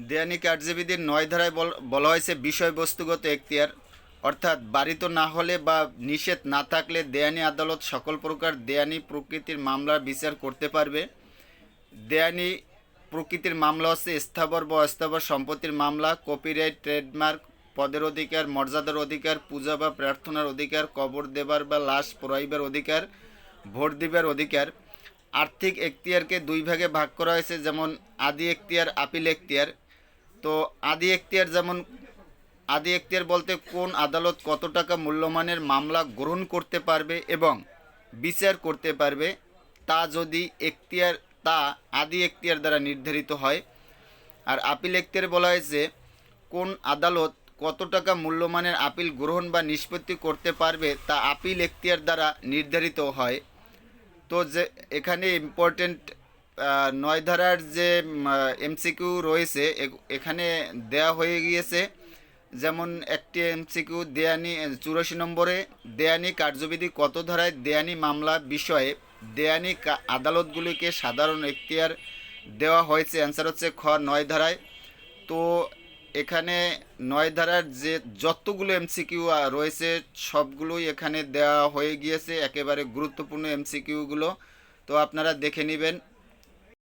দেয়ানি কার্যবিধির ৯ ধারায় বলা হয়েছে বিষয়বস্তুগত এখতিয়ার, অর্থাৎ বারিত না হলে বা নিষেধ না থাকলে দেয়ানি আদালত সকল প্রকার দেয়ানি প্রকৃতির মামলার বিচার করতে পারবে। দেয়ানি প্রকৃতির মামলা হচ্ছে স্থাবর বা অস্থাবর সম্পত্তির মামলা, কপিরাইট, ট্রেডমার্ক, পদের অধিকার, মর্যাদার অধিকার, পূজা বা প্রার্থনার অধিকার, কবর দেবার বা লাশ পোড়াইবার অধিকার, ভোট দিবার অধিকার। আর্থিক এখতিয়ারকে দুই ভাগে ভাগ করা হয়েছে, যেমন আদি এখতিয়ার, আপিল এখতিয়ার। তো আদি এখতিয়ার বলতে কোন আদালত কত টাকা মূল্যমানের মামলা গ্রহণ করতে পারবে এবং বিচার করতে পারবে তা আদি এখতিয়ার দ্বারা নির্ধারিত হয়। আর আপিল এখতিয়ার বলা হয়েছে কোন আদালত কত টাকা মূল্যমানের আপিল গ্রহণ বা নিষ্পত্তি করতে পারবে তা আপিল এখতিয়ার দ্বারা নির্ধারিত হয়। তো যে এখানে ইম্পর্টেন্ট ৯ ধারার যে এমসিকিউ রয়েছে এখানে দেয়া হয়ে গিয়েছে। যেমন একটি এমসিকিউ দেয়ানি ৮৪ নম্বরে, দেয়ানি কার্যবিধি কত ধারায় দেয়ানি মামলা বিষয়ে দেয়ানি আদালতগুলিকে সাধারণ এখতিয়ার দেওয়া হয়েছে? অ্যান্সার হচ্ছে খ, ৯ ধারায়। তো এখানে ৯ ধারার যে যতগুলো এমসিকিউ রয়েছে সবগুলোই এখানে দেওয়া হয়ে গিয়েছে, একেবারে গুরুত্বপূর্ণ এমসিকিউগুলো। তো আপনারা দেখে নেবেন।